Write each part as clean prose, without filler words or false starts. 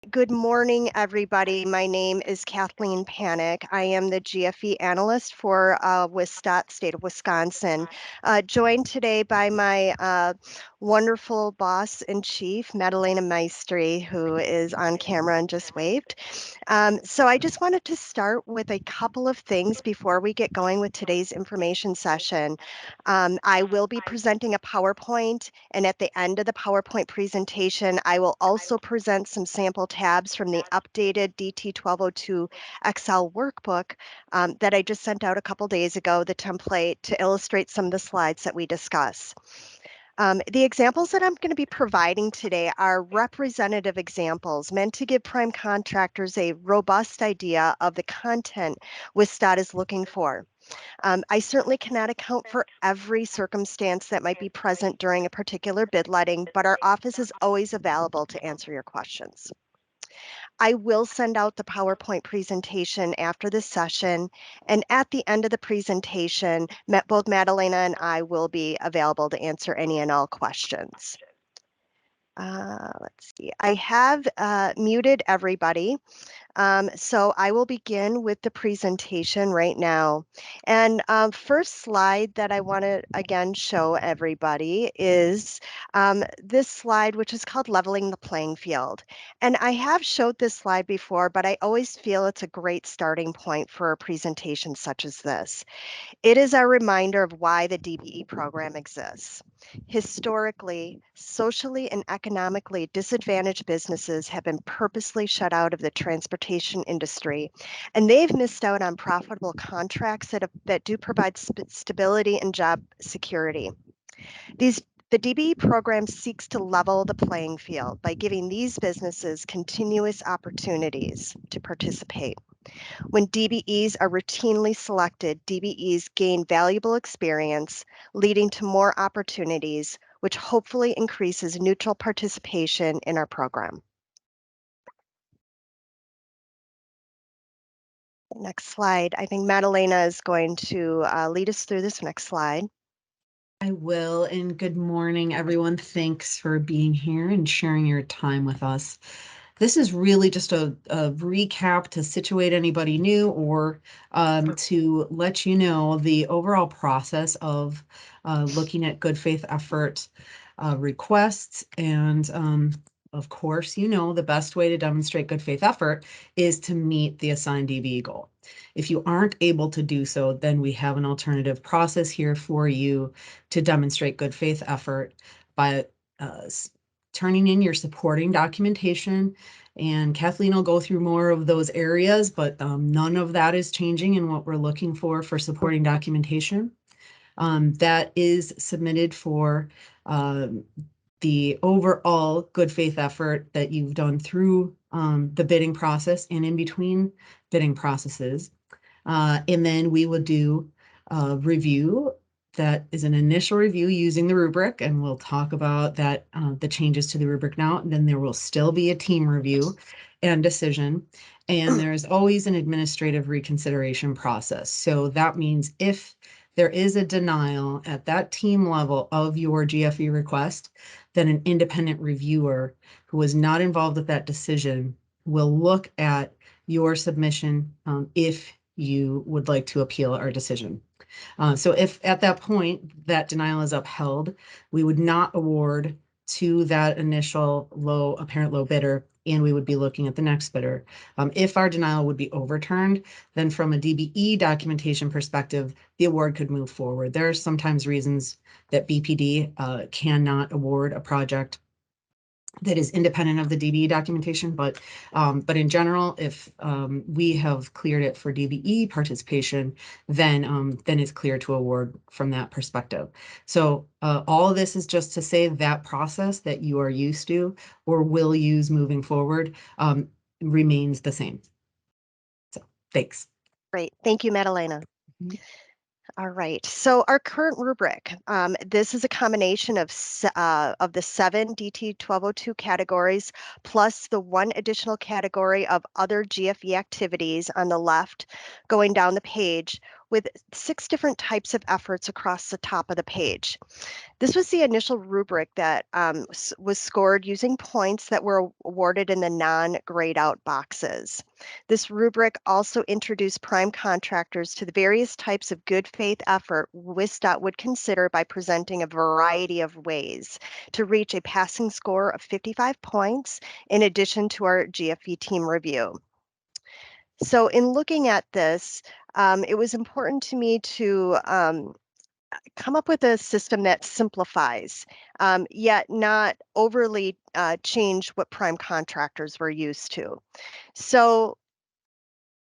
Good morning, everybody. My name is Kathleen Panic. I am the Gfe analyst for WisStat, State of Wisconsin. Joined today by my wonderful boss in chief, Madalena Maestri, who is on camera and just waved. So I just wanted to start with a couple of things before we get going with today's information session. I will be presenting a PowerPoint, and at the end of the PowerPoint presentation, I will also present some sample tabs from the updated DT1202 Excel workbook that I just sent out a couple days ago, the template to illustrate some of the slides that we discuss. The examples that I'm going to be providing today are representative examples meant to give prime contractors a robust idea of the content WisStat is looking for. I certainly cannot account for every circumstance that might be present during a particular bid letting, but our office is always available to answer your questions. I will send out the PowerPoint presentation after this session, and at the end of the presentation, both Madalena and I will be available to answer any and all questions. Let's see, I have muted everybody. So I will begin with the presentation right now. And first slide that I want to again show everybody is this slide, which is called Leveling the Playing Field. And I have showed this slide before, but I always feel it's a great starting point for a presentation such as this. It is a reminder of why the DBE program exists. Historically, socially and economically disadvantaged businesses have been purposely shut out of the transportation industry, and they've missed out on profitable contracts that do provide stability and job security. The DBE program seeks to level the playing field by giving these businesses continuous opportunities to participate. When DBEs are routinely selected, DBEs gain valuable experience, leading to more opportunities, which hopefully increases neutral participation in our program. Next slide. I think Madalena is going to lead us through this next slide. I will, and good morning, everyone. Thanks for being here and sharing your time with us. This is really just a recap to situate anybody new or to let you know the overall process of looking at good faith effort requests. And of course, you know, the best way to demonstrate good faith effort is to meet the assigned DBE goal. If you aren't able to do so, then we have an alternative process here for you to demonstrate good faith effort by turning in your supporting documentation. And Kathleen will go through more of those areas, but none of that is changing in what we're looking for supporting documentation. That is submitted for the overall good faith effort that you've done through the bidding process and in between bidding processes. And then we will do a review that is an initial review using the rubric, and we'll talk about that, the changes to the rubric now. And then there will still be a team review and decision. And there's always an administrative reconsideration process. So that means if there is a denial at that team level of your GFE request, then an independent reviewer who was not involved with that decision will look at your submission if you would like to appeal our decision. So if at that point that denial is upheld, we would not award to that initial apparent low bidder, and we would be looking at the next bidder. If our denial would be overturned, then from a DBE documentation perspective, the award could move forward. There are sometimes reasons that BPD cannot award a project that is independent of the DBE documentation, but in general, if we have cleared it for DBE participation, then it's clear to award from that perspective. So all of this is just to say that process that you are used to or will use moving forward remains the same. So thanks. Great. Thank you, Madalena. All right, so our current rubric, this is a combination of the 7 DT1202 categories, plus the one additional category of other GFE activities on the left going down the page, with 6 different types of efforts across the top of the page. This was the initial rubric that was scored using points that were awarded in the non-grayed out boxes. This rubric also introduced prime contractors to the various types of good faith effort WISDOT would consider by presenting a variety of ways to reach a passing score of 55 points in addition to our GFE team review. So in looking at this, it was important to me to come up with a system that simplifies, yet not overly change what prime contractors were used to. So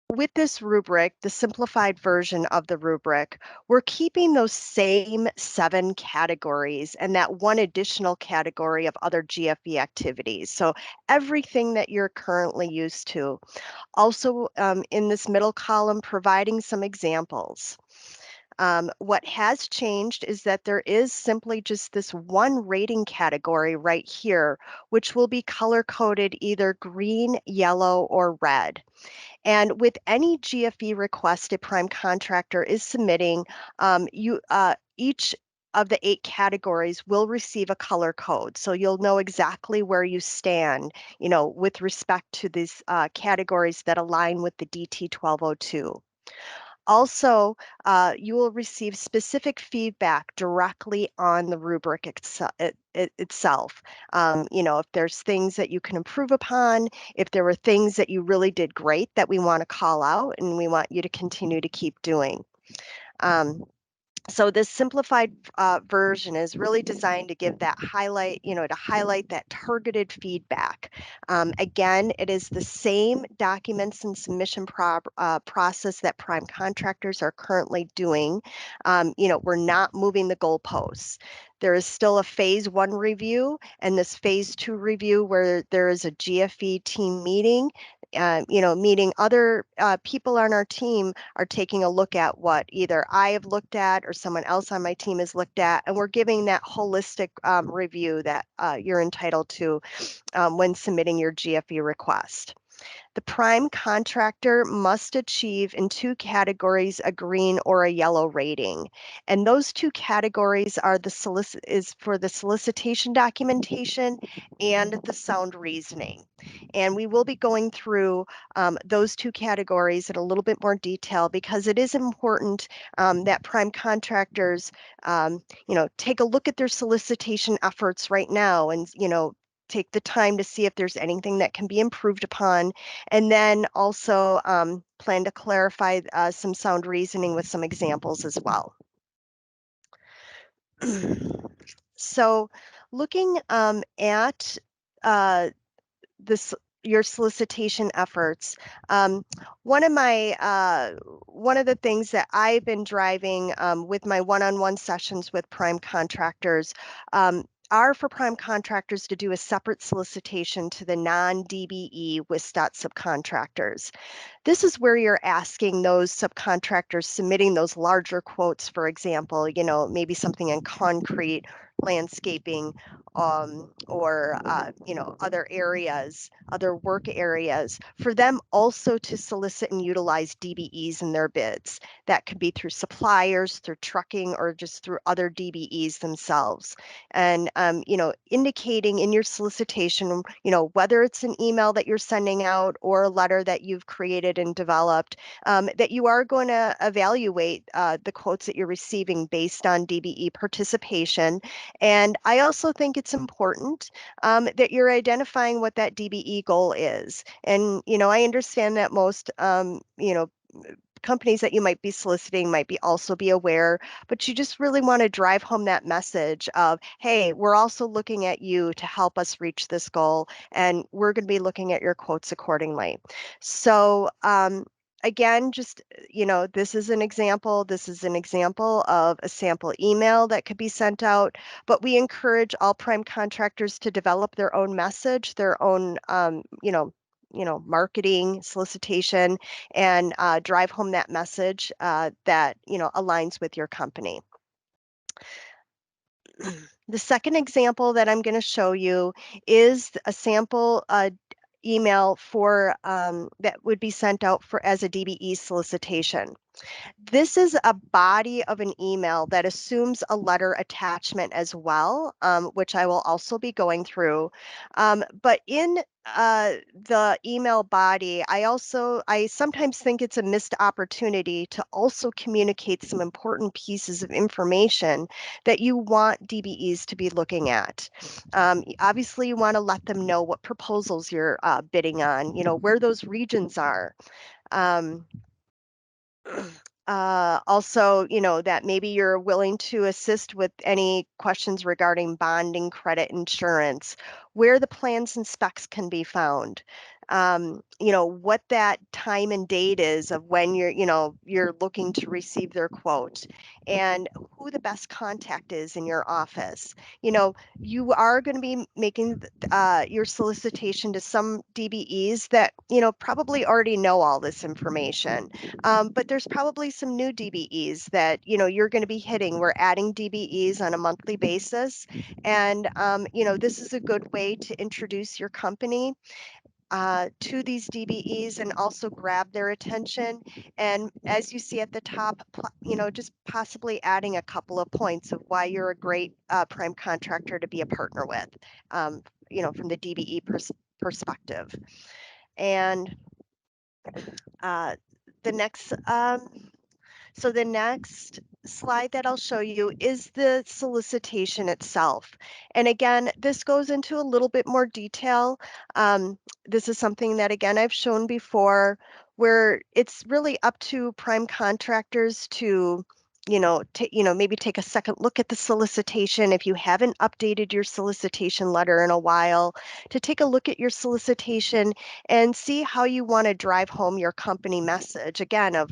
with this rubric, the simplified version of the rubric, we're keeping those same 7 categories and that one additional category of other GFE activities. So everything that you're currently used to. Also, in this middle column, providing some examples. What has changed is that there is simply just this one rating category right here, which will be color coded either green, yellow, or red. And with any GFE request a prime contractor is submitting, each of the 8 categories will receive a color code. So you'll know exactly where you stand, with respect to these categories that align with the DT 1202. Also, you will receive specific feedback directly on the rubric itself. If there's things that you can improve upon, if there were things that you really did great that we want to call out and we want you to continue to keep doing. So this simplified version is really designed to give that highlight, to highlight that targeted feedback. Again, it is the same documents and submission process that prime contractors are currently doing. We're not moving the goalposts. There is still a phase 1 review and this phase 2 review where there is a GFE team meeting. Meaning other people on our team are taking a look at what either I have looked at or someone else on my team has looked at, and we're giving that holistic review that you're entitled to when submitting your GFE request. The prime contractor must achieve in 2 categories a green or a yellow rating. And those 2 categories are for the solicitation documentation and the sound reasoning. And we will be going through those 2 categories in a little bit more detail because it is important that prime contractors, take a look at their solicitation efforts right now and, take the time to see if there's anything that can be improved upon, and then also plan to clarify some sound reasoning with some examples as well. So looking at this your solicitation efforts. One of the things that I've been driving with my one-on-one sessions with prime contractors are for prime contractors to do a separate solicitation to the non-DBE WISDOT subcontractors. This is where you're asking those subcontractors submitting those larger quotes, for example, maybe something in concrete, landscaping, or other areas, other work areas, for them also to solicit and utilize DBEs in their bids. That could be through suppliers, through trucking, or just through other DBEs themselves. And indicating in your solicitation, whether it's an email that you're sending out or a letter that you've created and developed, that you are going to evaluate the quotes that you're receiving based on DBE participation. And I also think it's important that you're identifying what that DBE goal is. And, I understand that most, companies that you might be soliciting might also be aware, but you just really want to drive home that message of, hey, we're also looking at you to help us reach this goal, and we're going to be looking at your quotes accordingly. So again, just, this is an example. This is an example of a sample email that could be sent out, but we encourage all prime contractors to develop their own message, their own, marketing, solicitation, and drive home that message that, aligns with your company. The second example that I'm going to show you is a sample email for that would be sent out as a DBE solicitation. This is a body of an email that assumes a letter attachment as well, which I will also be going through. But in the email body, I sometimes think it's a missed opportunity to also communicate some important pieces of information that you want DBEs to be looking at. Obviously, you want to let them know what proposals you're bidding on, where those regions are. Um, Also, that maybe you're willing to assist with any questions regarding bonding, credit, insurance, where the plans and specs can be found. What that time and date is of when you're looking to receive their quote, and who the best contact is in your office. You are going to be making your solicitation to some DBEs that, probably already know all this information. But there's probably some new DBEs that you're going to be hitting. We're adding DBEs on a monthly basis, and this is a good way to introduce your company to these DBEs and also grab their attention. And as you see at the top, just possibly adding a couple of points of why you're a great prime contractor to be a partner with, from the DBE perspective. And uh, the next So the next slide that I'll show you is the solicitation itself. And again, this goes into a little bit more detail. This is something that, again, I've shown before, where it's really up to prime contractors to, maybe take a second look at the solicitation. If you haven't updated your solicitation letter in a while, to take a look at your solicitation and see how you want to drive home your company message. Again, of,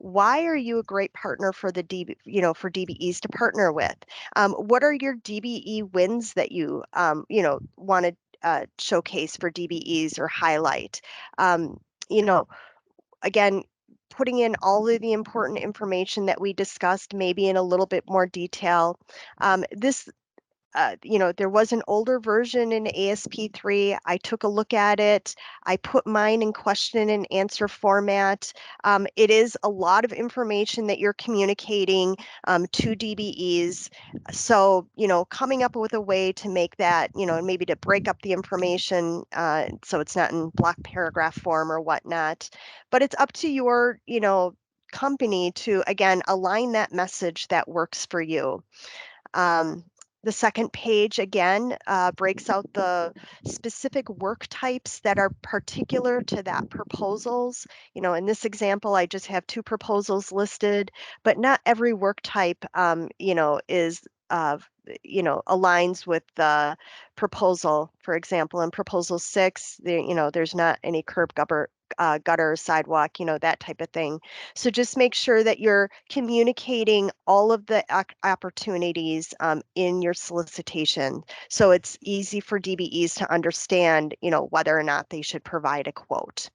why are you a great partner for for DBEs to partner with? What are your DBE wins that you, want to showcase for DBEs or highlight? Um, you know, again, putting in all of the important information that we discussed, maybe in a little bit more detail. This there was an older version in ASP3. I took a look at it. I put mine in question and answer format. It is a lot of information that you're communicating to DBEs. So, coming up with a way to make that, maybe to break up the information so it's not in block paragraph form or whatnot. But it's up to your, company to, again, align that message that works for you. Um, the second page, again, breaks out the specific work types that are particular to that proposals. In this example, I just have 2 proposals listed, but not every work type, is aligns with the proposal. For example, in proposal 6, there's not any curb gutter, sidewalk, that type of thing. So just make sure that you're communicating all of the opportunities in your solicitation, so it's easy for DBEs to understand, whether or not they should provide a quote.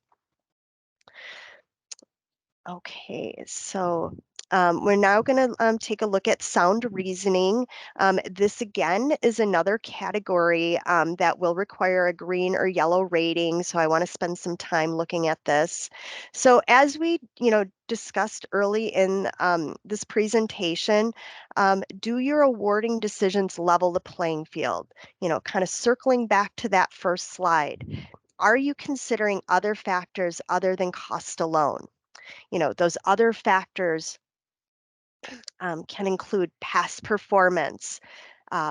Okay, so we're now going to take a look at sound reasoning. This again is another category that will require a green or yellow rating. So I want to spend some time looking at this. So as we, discussed early in this presentation, do your awarding decisions level the playing field? Kind of circling back to that first slide. Are you considering other factors other than cost alone? Those other factors can include past performance,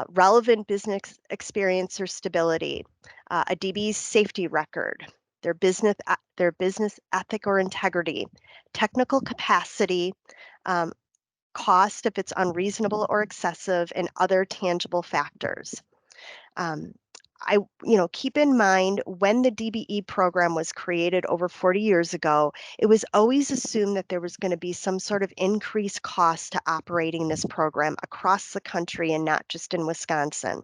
relevant business experience or stability, a DB's safety record, their business ethic or integrity, technical capacity, um, cost if it's unreasonable or excessive, and other tangible factors. Um, keep in mind, when the DBE program was created over 40 years ago, it was always assumed that there was going to be some sort of increased cost to operating this program across the country and not just in Wisconsin.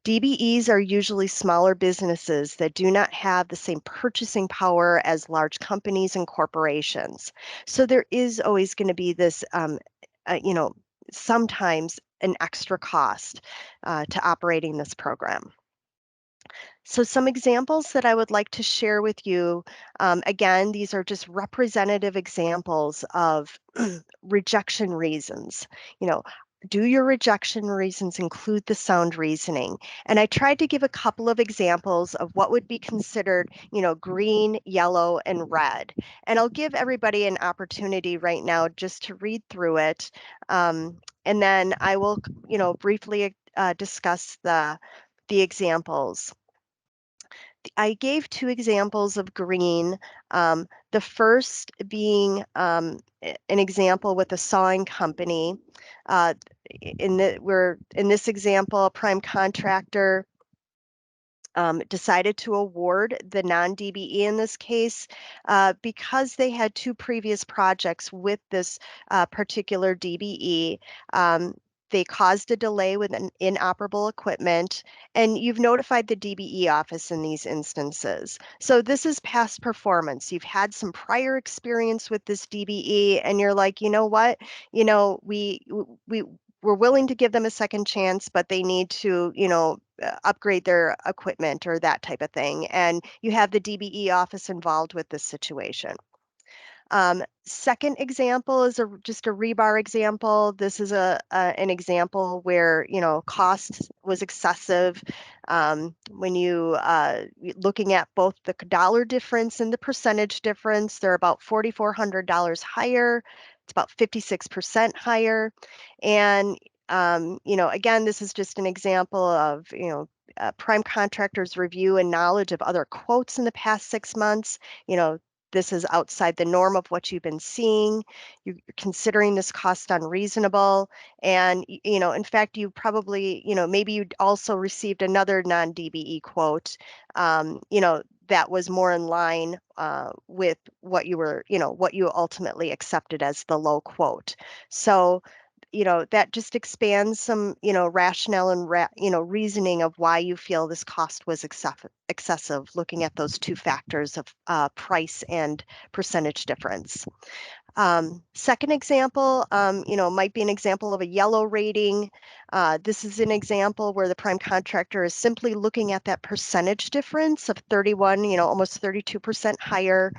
DBEs are usually smaller businesses that do not have the same purchasing power as large companies and corporations. So there is always going to be this, sometimes an extra cost to operating this program. So some examples that I would like to share with you, again, these are just representative examples of rejection reasons. You know, do your rejection reasons include the sound reasoning? And I tried to give a couple of examples of what would be considered, green, yellow, and red. And I'll give everybody an opportunity right now just to read through it. And then I will, briefly discuss the examples. I gave two examples of green. The first being an example with a sawing company. We're in this example, a prime contractor decided to award the non-DBE in this case because they had two previous projects with this particular DBE. They caused a delay with an inoperable equipment, and you've notified the DBE office in these instances. So this is past performance. You've had some prior experience with this DBE, and you're like, you know what? We're willing to give them a second chance, but they need to, upgrade their equipment or that type of thing. And you have the DBE office involved with this situation. Second example is just a rebar example. This is an example where cost was excessive. When looking at both the dollar difference and the percentage difference, they're about $4,400 higher. It's about 56% higher. And again, this is just an example of prime contractors' review and knowledge of other quotes in the past 6 months. This is outside the norm of what you've been seeing. You're considering this cost unreasonable. And, in fact, you probably, maybe you also received another non-DBE quote, that was more in line with what what you ultimately accepted as the low quote. So, that just expands some, rationale and, reasoning of why you feel this cost was excessive, looking at those two factors of price and percentage difference. Second example, might be an example of a yellow rating. This is an example where the prime contractor is simply looking at that percentage difference of 31, almost 32% higher,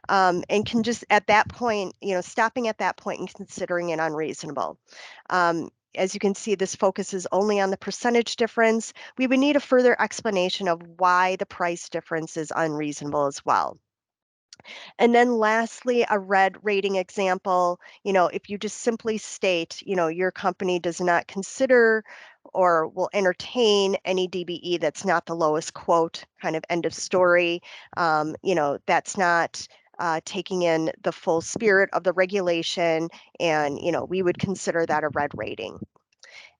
and can just at that point, stopping at that point and considering it unreasonable. As you can see, this focuses only on the percentage difference. We would need a further explanation of why the price difference is unreasonable as well. And then lastly, a red rating example, if you just simply state, your company does not consider or will entertain any DBE that's not the lowest quote, kind of end of story. That's not taking in the full spirit of the regulation, and we would consider that a red rating.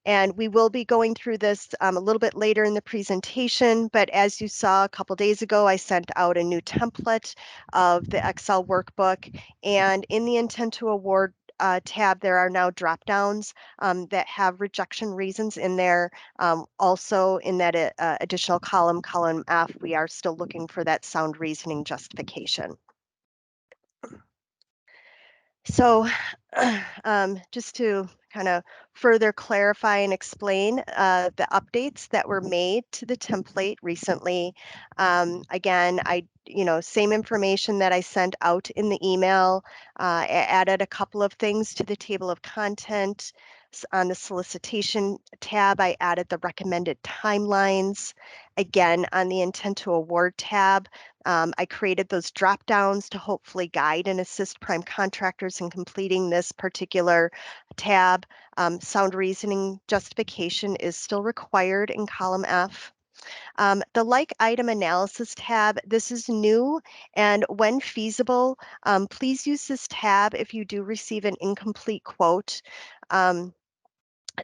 And we will be going through this a little bit later in the presentation, but as you saw a couple days ago, I sent out a new template of the Excel workbook. And in the intent to award tab, there are now drop downs that have rejection reasons in there. Also in that additional column F, we are still looking for that sound reasoning justification. So just to kind of further clarify and explain the updates that were made to the template recently. Again, same information that I sent out in the email. I added a couple of things to the table of content. On the solicitation tab, I added the recommended timelines. Again, on the intent to award tab, I created those drop downs to hopefully guide and assist prime contractors in completing this particular tab. Sound reasoning justification is still required in column F. The like item analysis tab, this is new, and when feasible, please use this tab if you do receive an incomplete quote.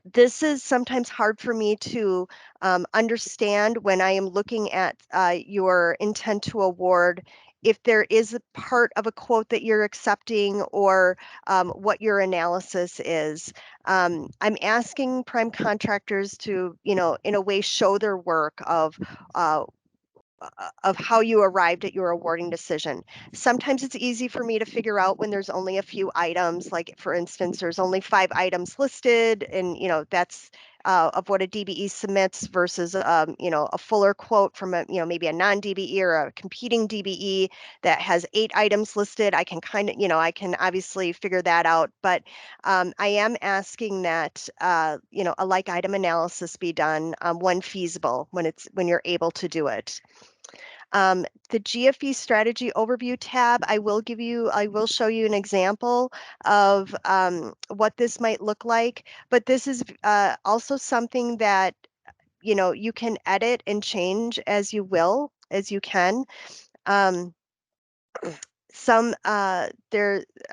This is sometimes hard for me to understand when I am looking at your intent to award, if there is a part of a quote that you're accepting or what your analysis is. I'm asking prime contractors to, in a way, show their work uh, of how you arrived at your awarding decision. Sometimes it's easy for me to figure out when there's only a few items, like for instance, there's only 5 items listed, and that's of what a DBE submits versus, a fuller quote from maybe a non-DBE or a competing DBE that has 8 items listed. I can I can obviously figure that out, but I am asking that, a like item analysis be done when feasible, when you're able to do it. The Gfe Strategy Overview tab, I will show you an example of what this might look like, but this is also something that, you can edit and change as you can. I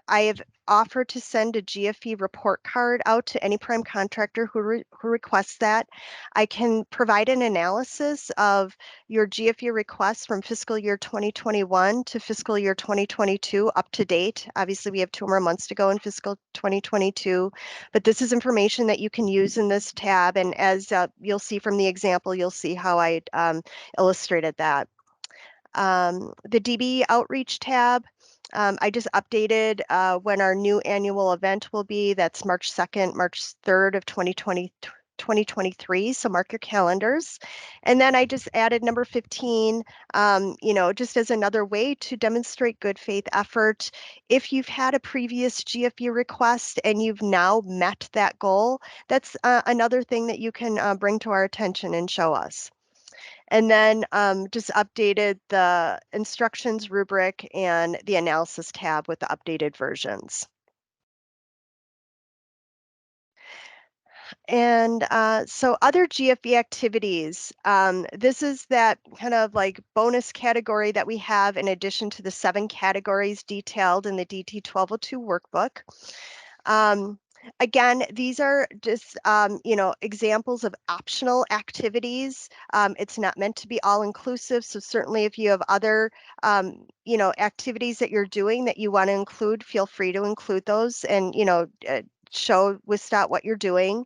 have offered to send a Gfe report card out to any prime contractor who requests that. I can provide an analysis of your Gfe requests from fiscal year 2021 to fiscal year 2022 up to date. Obviously, we have 2 more months to go in fiscal 2022, but this is information that you can use in this tab. And as you'll see from the example, you'll see how I illustrated that. The DB Outreach tab, I just updated when our new annual event will be. That's March 2nd, March 3rd of 2023, so mark your calendars. And then I just added number 15, just as another way to demonstrate good faith effort. If you've had a previous GFE request and you've now met that goal, that's another thing that you can bring to our attention and show us. And then just updated the instructions rubric and the analysis tab with the updated versions. And so other GFE activities, this is that kind of like bonus category that we have in addition to the 7 categories detailed in the DT 1202 workbook. Again, these are just, examples of optional activities. It's not meant to be all inclusive. So certainly if you have other, activities that you're doing that you want to include, feel free to include those and, show WSDOT what you're doing.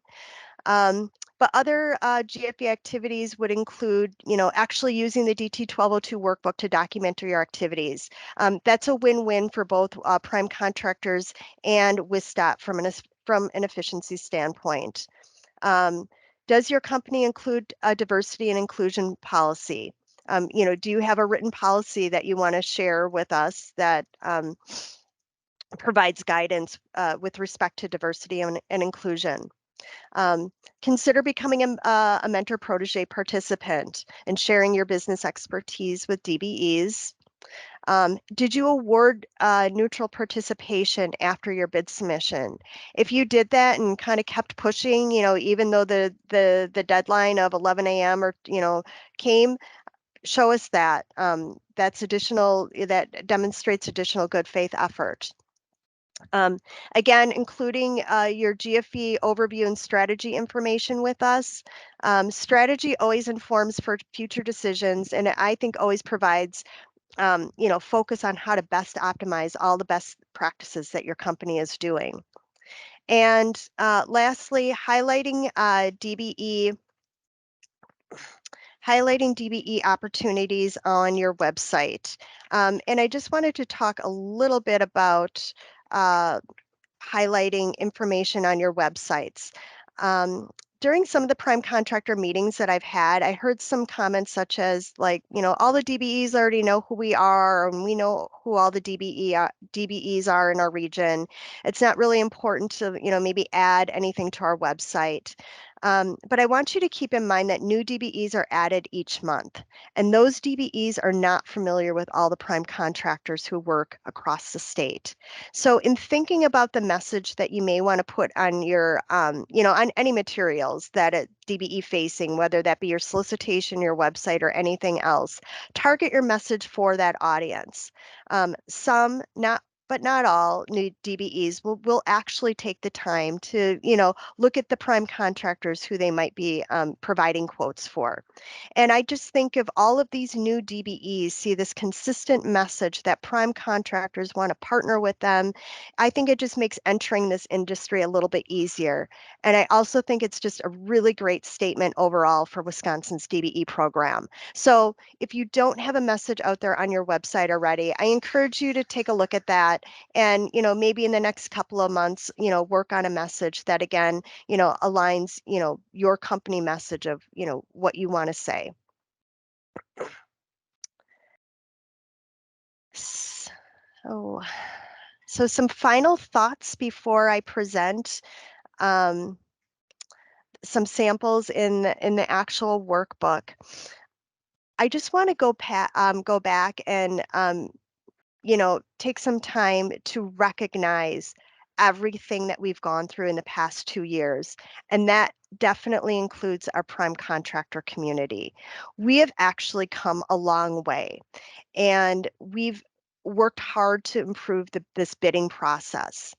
But other GFE activities would include, actually using the DT 1202 workbook to document your activities. That's a win-win for both prime contractors and WSDOT from an efficiency standpoint. Does your company include a diversity and inclusion policy? Do you have a written policy that you want to share with us that provides guidance with respect to diversity and inclusion? Consider becoming a mentor-protege participant and sharing your business expertise with DBEs. Did you award neutral participation after your bid submission? If you did that and kind of kept pushing, even though the deadline of 11 a.m. or came, show us that. That demonstrates additional good faith effort. Again, including your GFE overview and strategy information with us. Strategy always informs for future decisions, and I think always provides focus on how to best optimize all the best practices that your company is doing. And lastly, highlighting DBE opportunities on your website. And I just wanted to talk a little bit about highlighting information on your websites. During some of the prime contractor meetings that I've had, I heard some comments such as like, all the DBEs already know who we are and we know who all the DBEs are in our region. It's not really important to, maybe add anything to our website. But I want you to keep in mind that new DBEs are added each month, and those DBEs are not familiar with all the prime contractors who work across the state. So in thinking about the message that you may want to put on your, on any materials that are DBE facing, whether that be your solicitation, your website, or anything else, target your message for that audience. Some, but not all new DBEs will actually take the time to, look at the prime contractors who they might be providing quotes for. And I just think if all of these new DBEs see this consistent message that prime contractors want to partner with them, I think it just makes entering this industry a little bit easier. And I also think it's just a really great statement overall for Wisconsin's DBE program. So if you don't have a message out there on your website already, I encourage you to take a look at that. that. And, maybe in the next couple of months, work on a message that again, aligns, your company message of, what you want to say. So, so some final thoughts before I present some samples in the actual workbook. I just want to go back and take some time to recognize everything that we've gone through in the past 2 years, and that definitely includes our prime contractor community. We have actually come a long way, and we've worked hard to improve this bidding process.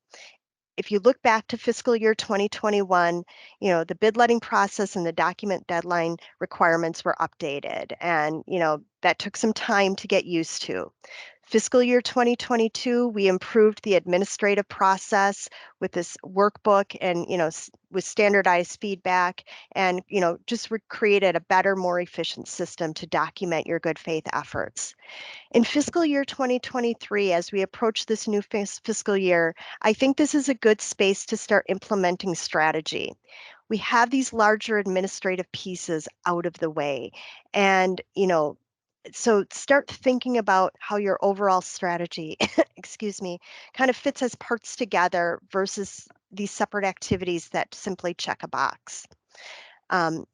If you look back to fiscal year 2021, the bid letting process and the document deadline requirements were updated, and that took some time to get used to. Fiscal year 2022, we improved the administrative process with this workbook and, with standardized feedback, and, just created a better, more efficient system to document your good faith efforts. In fiscal year 2023, as we approach this new fiscal year, I think this is a good space to start implementing strategy. We have these larger administrative pieces out of the way. And, so start thinking about how your overall strategy, excuse me, kind of fits as parts together versus these separate activities that simply check a box.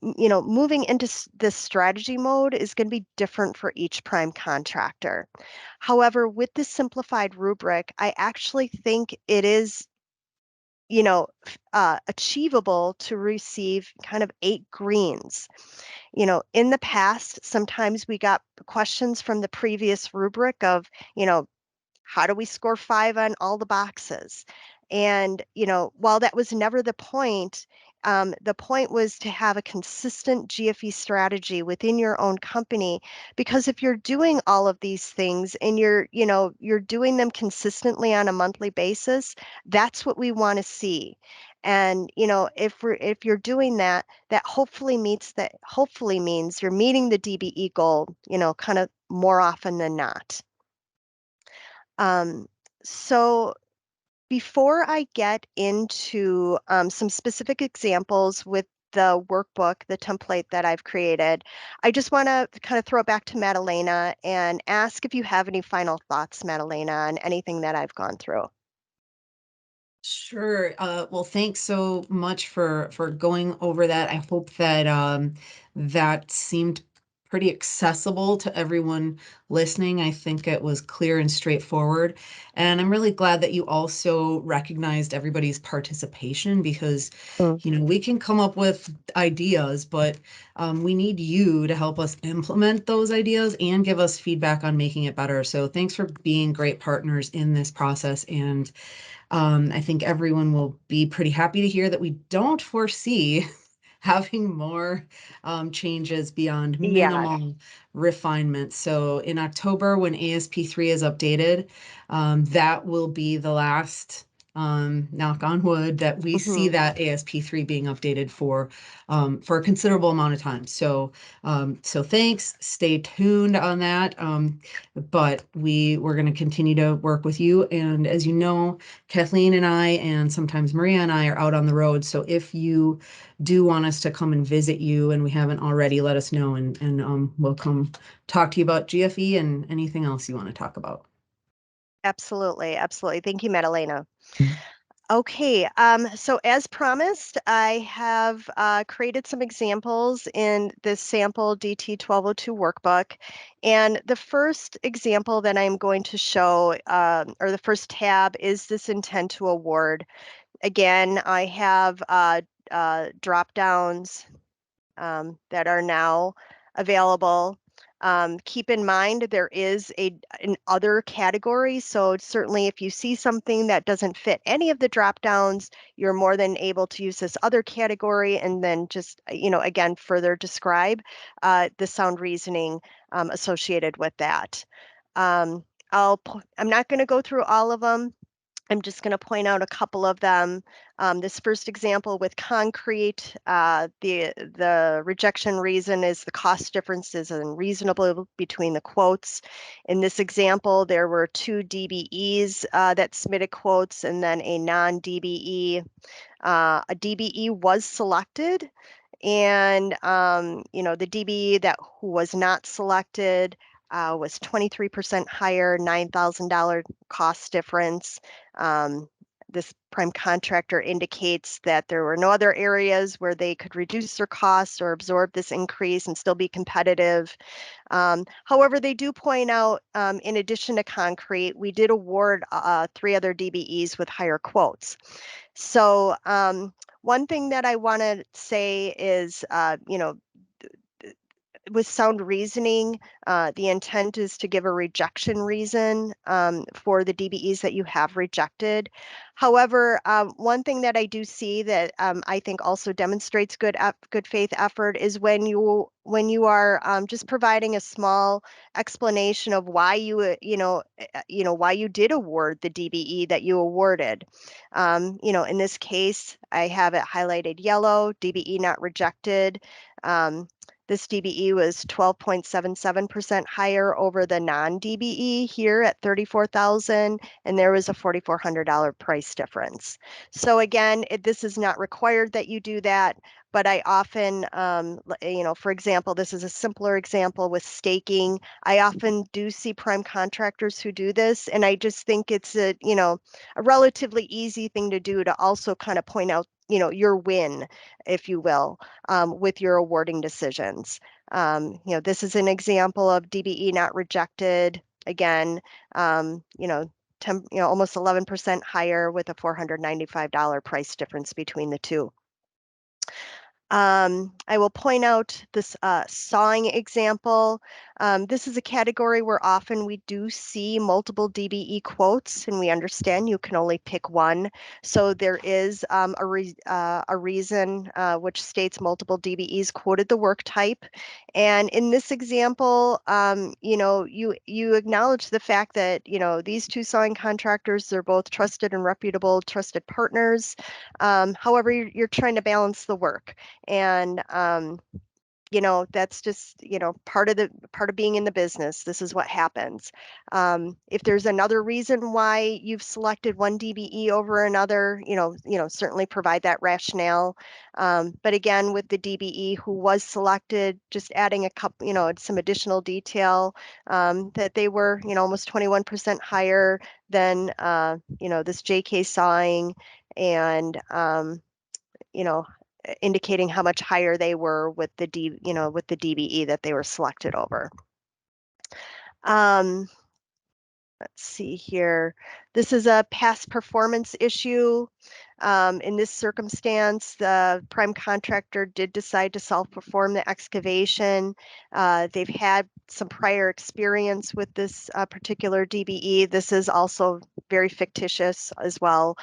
Moving into this strategy mode is going to be different for each prime contractor. However, with this simplified rubric, I actually think it is, achievable to receive kind of 8 greens. In the past, sometimes we got questions from the previous rubric of, how do we score 5 on all the boxes? And, while that was never the point was to have a consistent Gfe strategy within your own company, because if you're doing all of these things and you're doing them consistently on a monthly basis, that's what we want to see. And, if you're doing that, that hopefully means you're meeting the DBE goal, kind of more often than not. So before I get into some specific examples with the workbook, the template that I've created, I just want to kind of throw it back to Madalena and ask if you have any final thoughts, Madalena, on anything that I've gone through. Sure. Well, thanks so much for going over that. I hope that that seemed pretty accessible to everyone listening. I think it was clear and straightforward. And I'm really glad that you also recognized everybody's participation because, Mm. we can come up with ideas, but we need you to help us implement those ideas and give us feedback on making it better. So thanks for being great partners in this process. And I think everyone will be pretty happy to hear that we don't foresee having more changes beyond Yeah. minimal refinement. So in October, when ASP3 is updated, that will be the last, knock on wood, that we see Mhm. that ASP3 being updated for a considerable amount of time. So so thanks. Stay tuned on that. But we're going to continue to work with you. And as you know, Kathleen and I, and sometimes Maria and I, are out on the road. So if you do want us to come and visit you and we haven't already, let us know, and we'll come talk to you about GFE and anything else you want to talk about. Absolutely. Absolutely. Thank you, Madalena. Okay, so as promised, I have created some examples in this sample DT1202 workbook. And the first example that I'm going to show, or the first tab, is this intent to award. Again, I have drop downs that are now available. Keep in mind there is an other category, so certainly if you see something that doesn't fit any of the drop downs, you're more than able to use this other category and then just, again, further describe the sound reasoning associated with that. I'm not going to go through all of them. I'm just going to point out a couple of them. This first example with concrete, the rejection reason is the cost differences unreasonable between the quotes. In this example, there were 2 DBEs that submitted quotes and then a non-DBE. A DBE was selected, and the DBE that who was not selected was 23% higher, $9,000 cost difference. This prime contractor indicates that there were no other areas where they could reduce their costs or absorb this increase and still be competitive. However, they do point out, in addition to concrete, we did award 3 other DBEs with higher quotes. So one thing that I want to say is, with sound reasoning, the intent is to give a rejection reason for the DBEs that you have rejected. However, one thing that I do see that I think also demonstrates good faith effort is when you are just providing a small explanation of why why you did award the DBE that you awarded. In this case, I have it highlighted yellow, DBE not rejected. This DBE was 12.77% higher over the non-DBE here at 34,000, and there was a $4,400 price difference. So again, this is not required that you do that, but I often, for example, this is a simpler example with staking. I often do see prime contractors who do this, and I just think it's a relatively easy thing to do to also kind of point out, your win, if you will, with your awarding decisions. This is an example of DBE not rejected. Again, almost 11% higher with a $495 price difference between the two. I will point out this sawing example. This is a category where often we do see multiple DBE quotes, and we understand you can only pick one. So there is a reason which states multiple DBEs quoted the work type. And in this example, you acknowledge the fact that these 2 sawing contractors, they're both trusted and reputable, trusted partners. However, you're trying to balance the work. And that's just part of being in the business. This is what happens. If there's another reason why you've selected one DBE over another, certainly provide that rationale. But again, with the DBE who was selected, just adding a couple, some additional detail, that they were almost 21% higher than this JK sawing, and indicating how much higher they were with the DBE that they were selected over. Let's see here. This is a past performance issue. In this circumstance, the prime contractor did decide to self-perform the excavation. They've had some prior experience with this particular DBE. This is also very fictitious as well.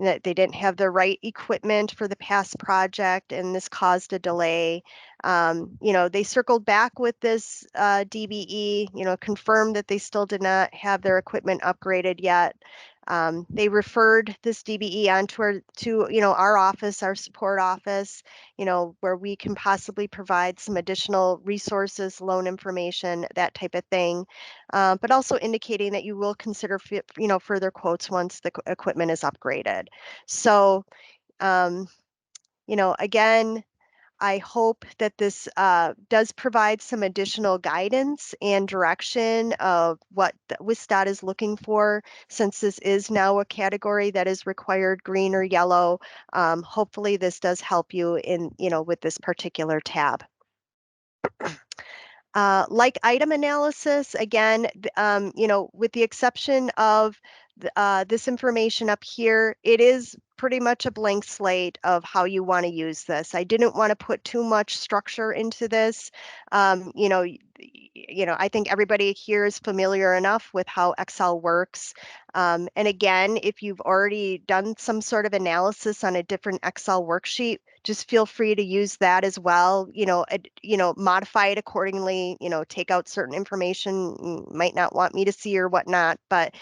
That they didn't have the right equipment for the past project, and this caused a delay. They circled back with this DBE, confirmed that they still did not have their equipment upgraded yet. They referred this DBE onto our office, our support office, where we can possibly provide some additional resources, loan information, that type of thing, but also indicating that you will consider further quotes once the equipment is upgraded. So, again, I hope that this does provide some additional guidance and direction of what WSDOT is looking for, since this is now a category that is required green or yellow. Hopefully this does help you in, with this particular tab. Like item analysis, again, with the exception of this information up here, it is pretty much a blank slate of how you want to use this. I didn't want to put too much structure into this. I think everybody here is familiar enough with how Excel works. And again, if you've already done some sort of analysis on a different Excel worksheet, just feel free to use that as well. Modify it accordingly. Take out certain information you might not want me to see or whatnot. But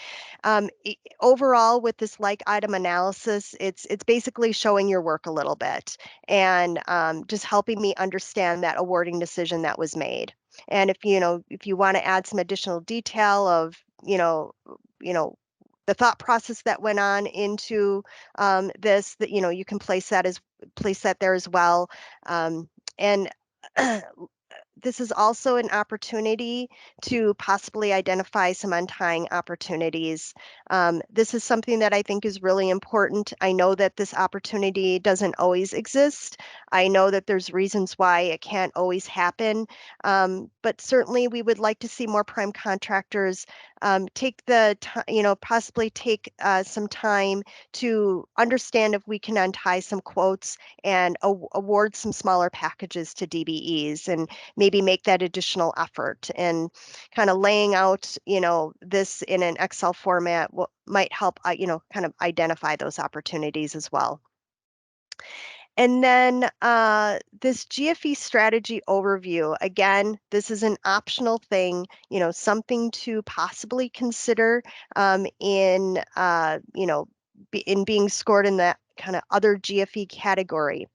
overall, with this like item analysis, it's basically showing your work a little bit and just helping me understand that awarding decision that was made. And if you want to add some additional detail of you know the thought process that went on into this, that you can place that there as well. And this is also an opportunity to possibly identify some untying opportunities. This is something that I think is really important. I know that this opportunity doesn't always exist. I know that there's reasons why it can't always happen, but certainly we would like to see more prime contractors take the time, possibly take some time to understand if we can untie some quotes and award some smaller packages to DBEs, and maybe make that additional effort. And kind of laying out, this in an Excel format might help, kind of identify those opportunities as well. And then this Gfe Strategy Overview, again, this is an optional thing, something to possibly consider in, in being scored in that kind of other Gfe category.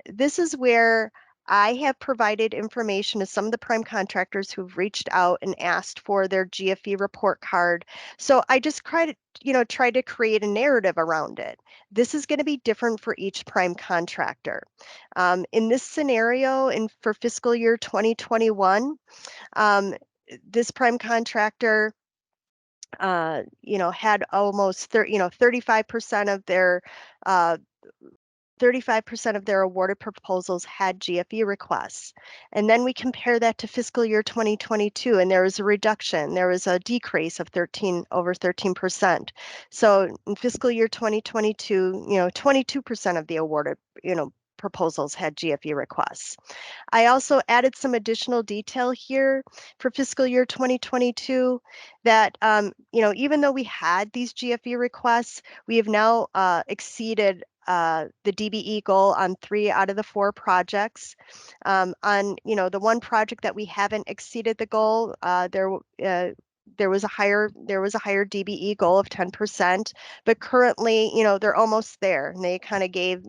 This is where I have provided information to some of the prime contractors who've reached out and asked for their Gfe report card. So I just try to create a narrative around it. This is going to be different for each prime contractor. In this scenario, for fiscal year 2021, this prime contractor had almost 35% of their 35% of their awarded proposals had Gfe requests. And then we compare that to fiscal year 2022, and there was a reduction. There was a decrease of over 13%. So in fiscal year 2022, 22% of the awarded, proposals had Gfe requests. I also added some additional detail here for fiscal year 2022 that, even though we had these Gfe requests, we have now exceeded the DBE goal on 3 out of the 4 projects. On the one project that we haven't exceeded the goal, there was a higher DBE goal of 10%, but currently, they're almost there, and they kind of gave,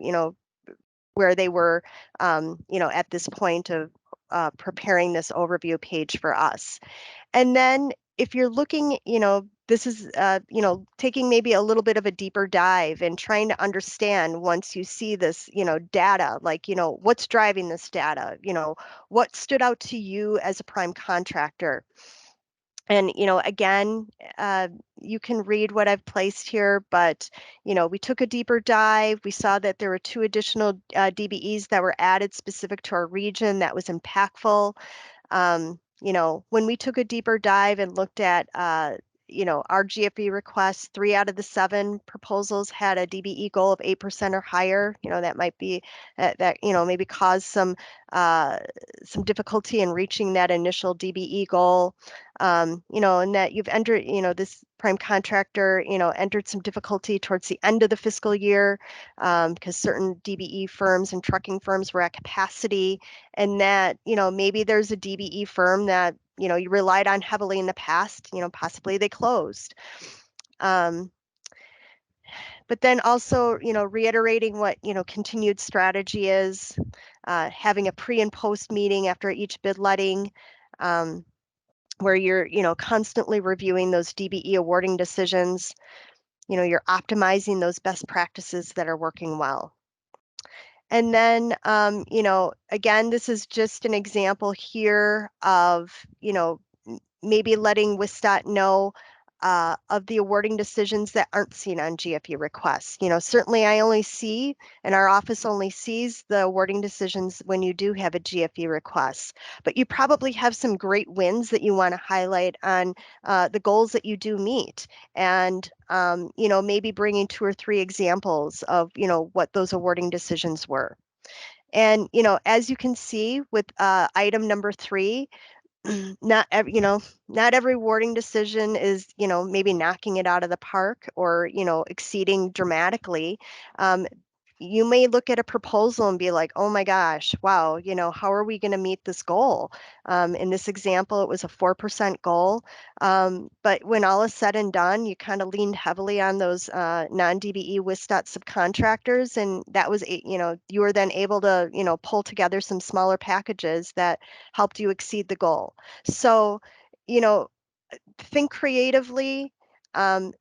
where they were, at this point of preparing this overview page for us. And then if you're looking, this is, taking maybe a little bit of a deeper dive and trying to understand, once you see this, data, like, what's driving this data, what stood out to you as a prime contractor. And, again, you can read what I've placed here, but, we took a deeper dive. We saw that there were 2 additional DBEs that were added specific to our region that was impactful. When we took a deeper dive and looked at, our Gfe requests, 3 out of the 7 proposals had a DBE goal of 8% or higher. That might be that, maybe cause some difficulty in reaching that initial DBE goal. And that you've entered, this prime contractor, entered some difficulty towards the end of the fiscal year because certain DBE firms and trucking firms were at capacity, and that, maybe there's a DBE firm that, you relied on heavily in the past, possibly they closed. But then also, reiterating what, continued strategy is, having a pre and post meeting after each bid letting, where you're, constantly reviewing those DBE awarding decisions. You're optimizing those best practices that are working well. And then, again, this is just an example here of, maybe letting WSDOT know of the awarding decisions that aren't seen on Gfe requests. Certainly I only see, and our office only sees, the awarding decisions when you do have a Gfe request. But you probably have some great wins that you want to highlight on the goals that you do meet. And, maybe bringing 2 or 3 examples of, what those awarding decisions were. And, as you can see with item number 3, not every awarding decision is, maybe knocking it out of the park or, exceeding dramatically. you may look at a proposal and be like, oh my gosh, wow, how are we going to meet this goal? In this example, it was a 4% goal. But when all is said and done, you kind of leaned heavily on those non-DBE WISDOT subcontractors. And that was, you were then able to, pull together some smaller packages that helped you exceed the goal. So, think creatively.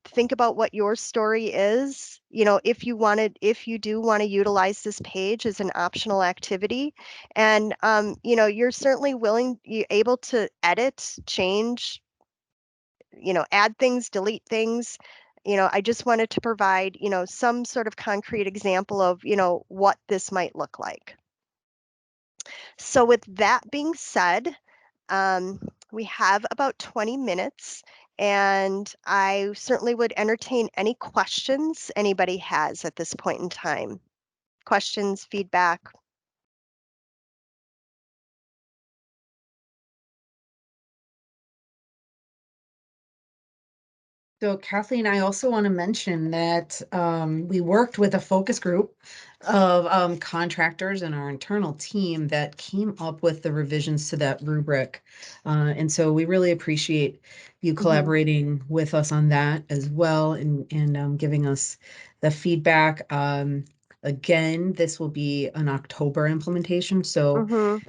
Think about what your story is. If you do want to utilize this page as an optional activity, and you're certainly you're able to edit, change, add things, delete things. I just wanted to provide, some sort of concrete example of, what this might look like. So with that being said, um, we have about 20 minutes, and I certainly would entertain any questions anybody has at this point in time. Questions, feedback. So Kathleen, I also want to mention that we worked with a focus group of contractors and our internal team that came up with the revisions to that rubric. And so we really appreciate you collaborating with us on that as well, and giving us the feedback. Again, this will be an October implementation. So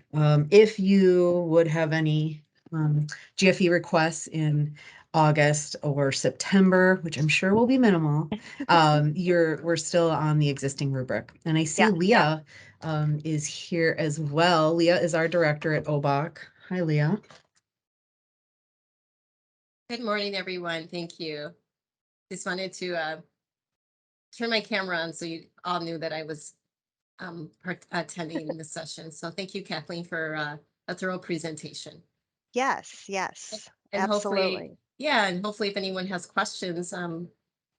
if you would have any GFE requests in August or September, which I'm sure will be minimal, we're still on the existing rubric. And I see Yeah. Leah is here as well. Leah is our director at OBOC. Hi, Leah. Good morning, everyone. Thank you. Just wanted to turn my camera on so you all knew that I was attending the session. So thank you, Kathleen, for a thorough presentation. Yes, yes, And absolutely. hopefully if anyone has questions,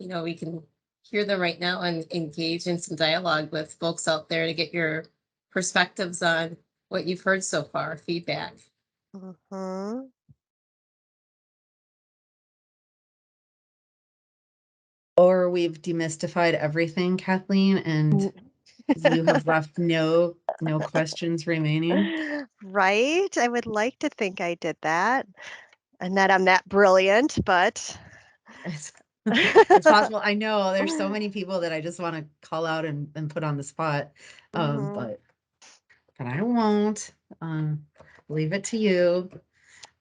we can hear them right now and engage in some dialogue with folks out there to get your perspectives on what you've heard so far, feedback. Or we've demystified everything, Kathleen, and you have left no questions remaining. Right? I would like to think I did that, and that I'm that brilliant, but It's, it's possible. I know there's so many people that I just want to call out and put on the spot. But I won't. Leave it to you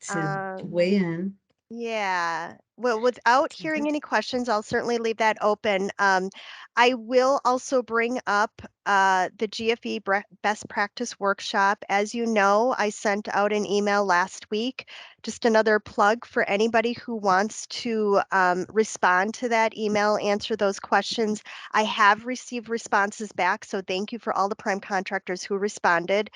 to weigh in. Yeah. Well, without hearing any questions, I'll certainly leave that open. I will also bring up the GFE Best Practice Workshop. As you know, I sent out an email last week. Just another plug for anybody who wants to respond to that email, answer those questions. I have received responses back, so thank you for all the prime contractors who responded.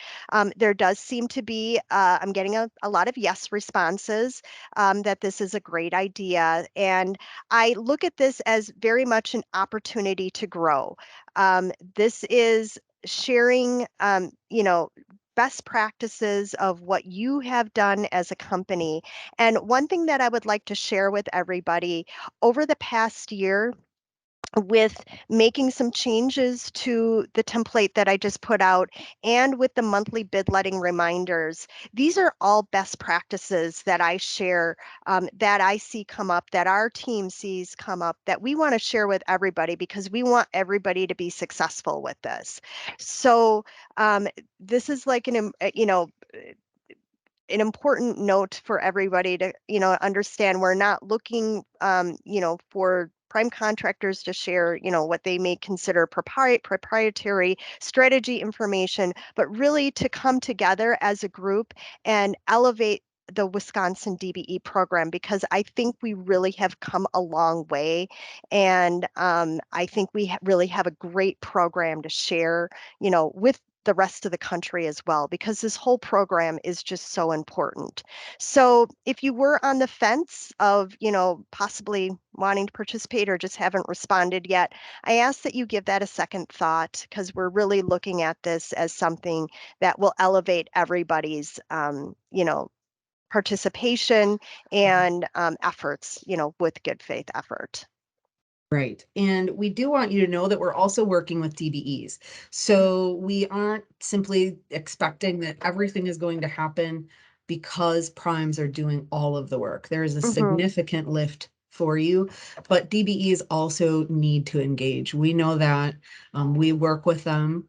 There does seem to be, I'm getting a lot of yes responses. That this is a great idea. And I look at this as very much an opportunity to grow. This is sharing, best practices of what you have done as a company. And one thing that I would like to share with everybody over the past year, with making some changes to the template that I just put out and with the monthly bid letting reminders. These are all best practices that I share, that I see come up, that our team sees come up, that we want to share with everybody because we want everybody to be successful with this. So this is like an important note for everybody to, understand. We're not looking, for prime contractors to share, what they may consider proprietary strategy information, but really to come together as a group and elevate the Wisconsin DBE program, because I think we really have come a long way. And I think we really have a great program to share, with the rest of the country as well, because this whole program is just so important. So if you were on the fence of, possibly wanting to participate or just haven't responded yet, I ask that you give that a second thought, because we're really looking at this as something that will elevate everybody's, participation and efforts, with good faith effort. Right. And we do want you to know that we're also working with DBEs. So we aren't simply expecting that everything is going to happen because primes are doing all of the work. There is a significant lift for you, but DBEs also need to engage. We know that we work with them.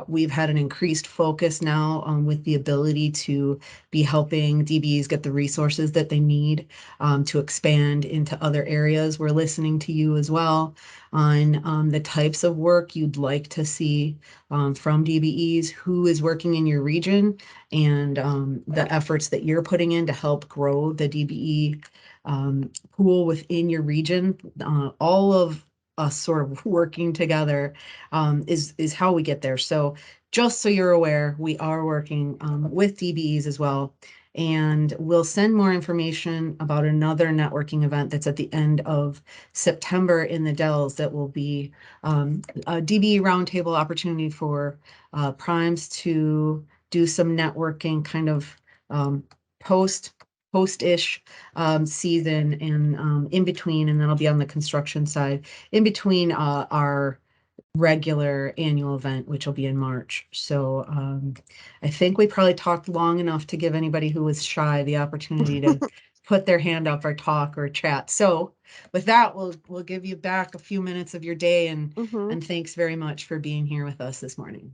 We've had an increased focus now with the ability to be helping DBEs get the resources that they need to expand into other areas. We're listening to you as well on the types of work you'd like to see from DBEs, who is working in your region, and the efforts that you're putting in to help grow the DBE pool within your region. All of us sort of working together is how we get there. So just so you're aware, we are working with DBEs as well. And we'll send more information about another networking event that's at the end of September in the Dells that will be a DBE roundtable opportunity for primes to do some networking kind of post-ish season and in between, and that'll be on the construction side, in between our regular annual event, which will be in March. So I think we probably talked long enough to give anybody who was shy the opportunity to put their hand up or talk or chat. So with that, we'll give you back a few minutes of your day and thanks very much for being here with us this morning.